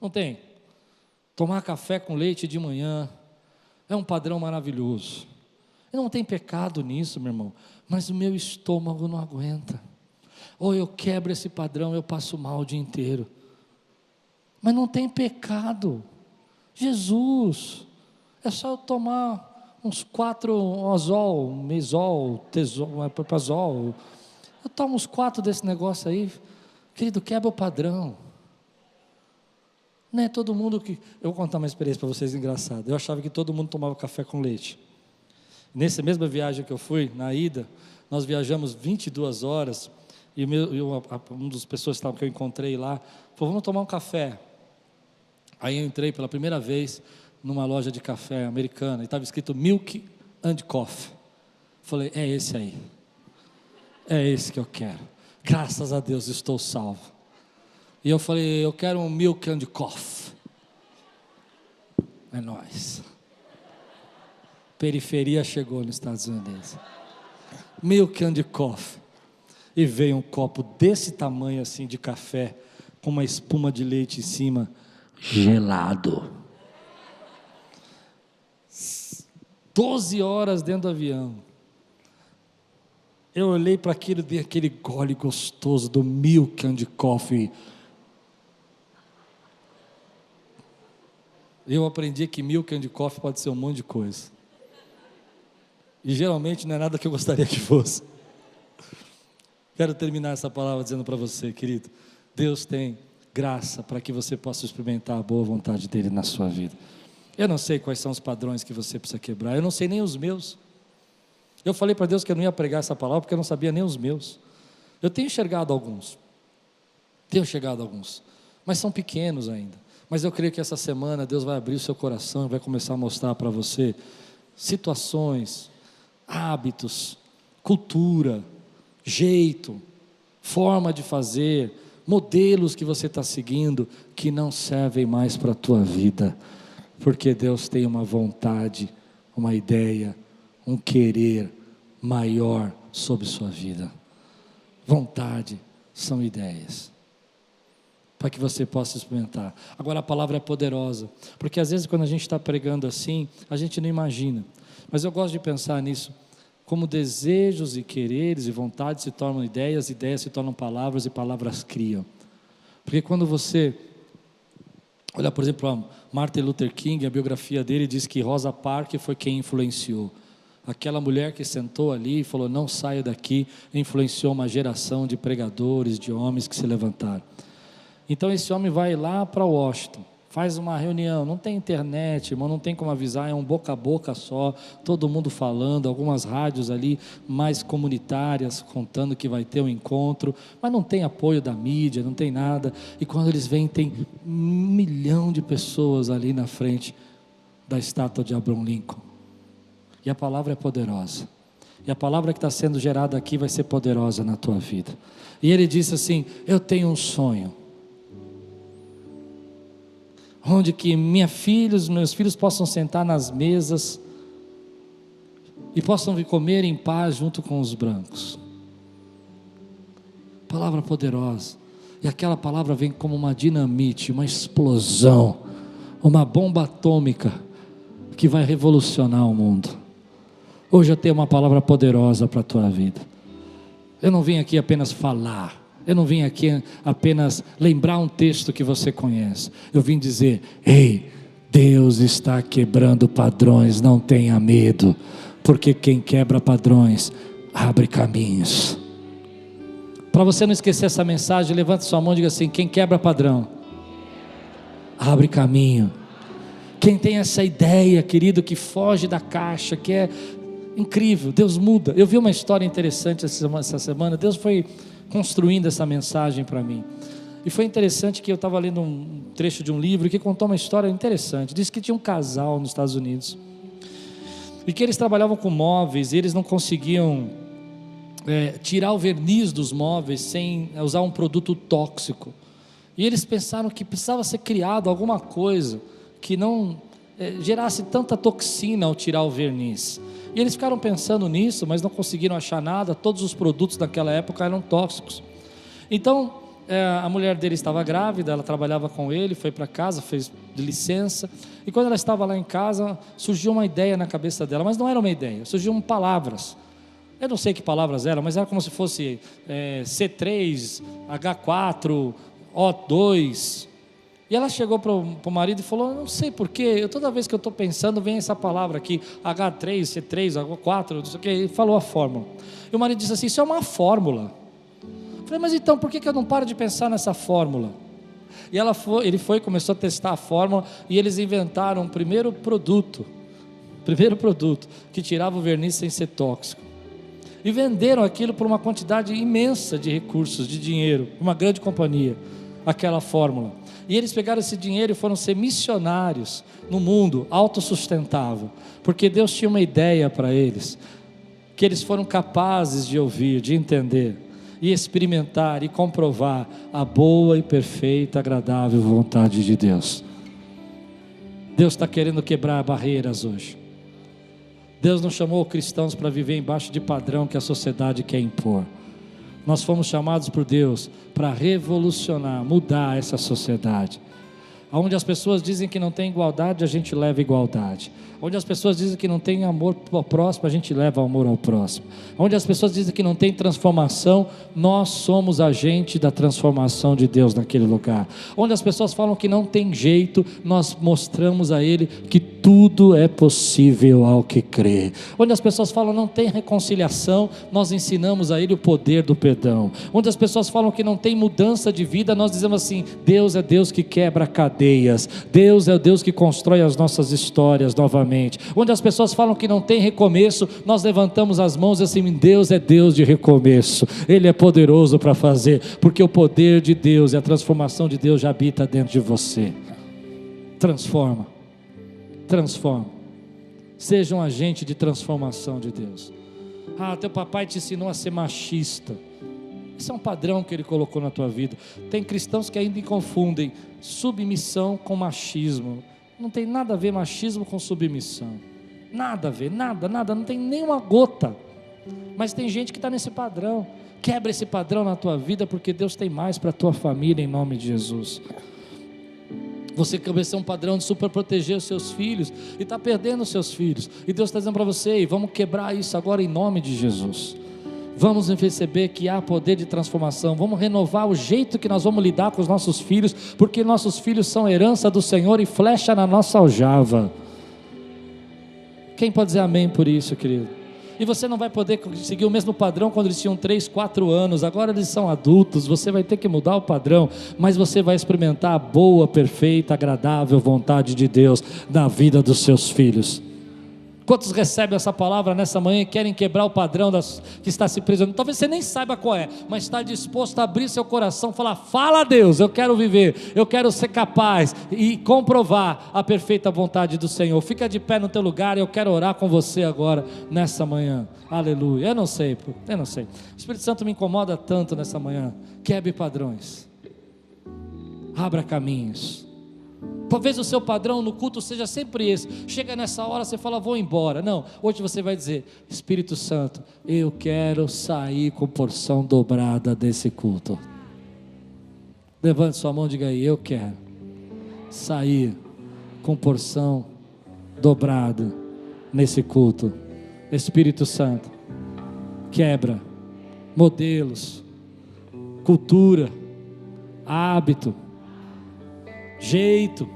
Não tem? Tomar café com leite de manhã é um padrão maravilhoso. Não tem pecado nisso, meu irmão, mas o meu estômago não aguenta. Ou eu quebro esse padrão, eu passo mal o dia inteiro. mas não tem pecado. Jesus, é só eu tomar uns 4 ozol, mesol, tesol, propazol. Eu tomo uns 4 desse negócio aí, querido, quebra o padrão. Não é todo mundo que... Eu vou contar uma experiência para vocês engraçada. Eu achava que todo mundo tomava café com leite. Nessa mesma viagem que eu fui, na ida, nós viajamos 22 horas, e um dos pessoas que eu encontrei lá, falou, vamos tomar um café. Aí eu entrei pela primeira vez numa loja de café americana, e estava escrito Milk and Coffee. Falei, é esse aí. É esse que eu quero. Graças a Deus estou salvo. E eu falei, eu quero um Milk and Coffee. É nóis. Periferia chegou nos Estados Unidos. Milk and Coffee. E veio um copo desse tamanho assim de café, com uma espuma de leite em cima, gelado. 12 horas dentro do avião. Eu olhei para aquilo, dei aquele gole gostoso do Milk and Coffee. Eu aprendi que Milk and Coffee pode ser um monte de coisa. E geralmente não é nada que eu gostaria que fosse. Quero terminar essa palavra dizendo para você, querido, Deus tem graça para que você possa experimentar a boa vontade dEle na sua vida. Eu não sei quais são os padrões que você precisa quebrar, eu não sei nem os meus. Eu falei para Deus que eu não ia pregar essa palavra porque eu não sabia nem os meus. Eu tenho enxergado alguns, mas são pequenos ainda. Mas eu creio que essa semana Deus vai abrir o seu coração e vai começar a mostrar para você situações, hábitos, cultura, jeito, forma de fazer, modelos que você está seguindo que não servem mais para a tua vida, porque Deus tem uma vontade, uma ideia, um querer maior sobre sua vida. Vontade são ideias, para que você possa experimentar. Agora a palavra é poderosa, porque às vezes quando a gente está pregando assim, a gente não imagina, mas eu gosto de pensar nisso, como desejos e quereres e vontades se tornam ideias, ideias se tornam palavras e palavras criam. Porque quando você olha, por exemplo, a Martin Luther King, a biografia dele diz que Rosa Parks foi quem influenciou. Aquela mulher que sentou ali e falou, não saia daqui, influenciou uma geração de pregadores, de homens que se levantaram. Então esse homem vai lá para Washington, faz uma reunião, não tem internet, irmão, não tem como avisar, é um boca a boca só, todo mundo falando, algumas rádios ali mais comunitárias, contando que vai ter um encontro, mas não tem apoio da mídia, não tem nada, e quando eles vêm tem 1 milhão de pessoas ali na frente da estátua de Abraham Lincoln, e a palavra é poderosa, e a palavra que está sendo gerada aqui vai ser poderosa na tua vida, e ele disse assim, eu tenho um sonho, onde que meus filhos possam sentar nas mesas e possam vir comer em paz junto com os brancos. Palavra poderosa, e aquela palavra vem como uma dinamite, uma explosão, uma bomba atômica que vai revolucionar o mundo. Hoje eu tenho uma palavra poderosa para a tua vida. Eu não vim aqui apenas falar, eu não vim aqui apenas lembrar um texto que você conhece. Eu vim dizer, ei, Deus está quebrando padrões, não tenha medo, porque quem quebra padrões, abre caminhos. Para você não esquecer essa mensagem, levante sua mão e diga assim, quem quebra padrão, abre caminho. Quem tem essa ideia, querido, que foge da caixa, que é incrível, Deus muda. Eu vi uma história interessante essa semana, Deus foi construindo essa mensagem para mim, e foi interessante que eu estava lendo um trecho de um livro que contou uma história interessante. Diz que tinha um casal nos Estados Unidos, e que eles trabalhavam com móveis, e eles não conseguiam tirar o verniz dos móveis sem usar um produto tóxico, e eles pensaram que precisava ser criado alguma coisa que não gerasse tanta toxina ao tirar o verniz. E eles ficaram pensando nisso, mas não conseguiram achar nada. Todos os produtos daquela época eram tóxicos. Então, a mulher dele estava grávida, ela trabalhava com ele, foi para casa, fez licença. E quando ela estava lá em casa, surgiu uma ideia na cabeça dela, mas não era uma ideia, surgiram palavras. Eu não sei que palavras eram, mas era como se fosse C3, H4, O2. E ela chegou para o marido e falou: não sei porquê, toda vez que eu estou pensando vem essa palavra aqui, H3, C3, H4, não sei o que, e falou a fórmula. E o marido disse assim: isso é uma fórmula. Eu falei: mas então por que eu não paro de pensar nessa fórmula? E ele foi, começou a testar a fórmula, e eles inventaram um primeiro produto que tirava o verniz sem ser tóxico, e venderam aquilo por uma quantidade imensa de recursos, de dinheiro, uma grande companhia, aquela fórmula. E eles pegaram esse dinheiro e foram ser missionários no mundo autossustentável, porque Deus tinha uma ideia para eles, que eles foram capazes de ouvir, de entender, e experimentar e comprovar a boa e perfeita, agradável vontade de Deus. Deus está querendo quebrar barreiras hoje. Deus não chamou cristãos para viver embaixo de padrão que a sociedade quer impor. Nós fomos chamados por Deus para revolucionar, mudar essa sociedade. Onde as pessoas dizem que não tem igualdade, a gente leva igualdade. Onde as pessoas dizem que não tem amor ao próximo, a gente leva amor ao próximo. Onde as pessoas dizem que não tem transformação, nós somos agente da transformação de Deus naquele lugar. Onde as pessoas falam que não tem jeito, nós mostramos a ele que tudo é possível ao que crê. Onde as pessoas falam não tem reconciliação, nós ensinamos a ele o poder do perdão. Onde as pessoas falam que não tem mudança de vida, nós dizemos assim: Deus é Deus que quebra cadeias, Deus é o Deus que constrói as nossas histórias novamente. Onde as pessoas falam que não tem recomeço, nós levantamos as mãos e assim: Deus é Deus de recomeço, Ele é poderoso para fazer, porque o poder de Deus e a transformação de Deus já habita dentro de você. Transforma, seja um agente de transformação de Deus. Teu papai te ensinou a ser machista, esse é um padrão que ele colocou na tua vida. Tem cristãos que ainda confundem submissão com machismo. Não tem nada a ver machismo com submissão, nada a ver, nada, não tem nenhuma gota. Mas tem gente que está nesse padrão. Quebra esse padrão na tua vida, porque Deus tem mais para a tua família, em nome de Jesus. Você começou um padrão de super proteger os seus filhos e está perdendo os seus filhos, e Deus está dizendo para você: vamos quebrar isso agora em nome de Jesus. Vamos perceber que há poder de transformação. Vamos renovar o jeito que nós vamos lidar com os nossos filhos, porque nossos filhos são herança do Senhor e flecha na nossa aljava. Quem pode dizer amém por isso, querido? E você não vai poder seguir o mesmo padrão quando eles tinham 3, 4 anos. Agora eles são adultos, você vai ter que mudar o padrão, mas você vai experimentar a boa, perfeita, agradável vontade de Deus na vida dos seus filhos. Quantos recebem essa palavra nessa manhã e querem quebrar o padrão que está se prisionando? Talvez você nem saiba qual é, mas está disposto a abrir seu coração, falar: fala Deus, eu quero viver, eu quero ser capaz e comprovar a perfeita vontade do Senhor. Fica de pé no teu lugar, eu quero orar com você agora, nessa manhã. Aleluia. Eu não sei. O Espírito Santo me incomoda tanto nessa manhã. Quebre padrões, abra caminhos. Talvez o seu padrão no culto seja sempre esse. Chega nessa hora, você fala: vou embora. Não, hoje você vai dizer: Espírito Santo, eu quero sair com porção dobrada desse culto. Levante sua mão e diga aí: eu quero sair com porção dobrada nesse culto. Espírito Santo, quebra modelos, cultura, hábito, jeito,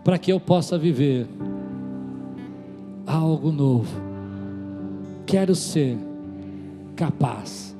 para que eu possa viver algo novo. Quero ser capaz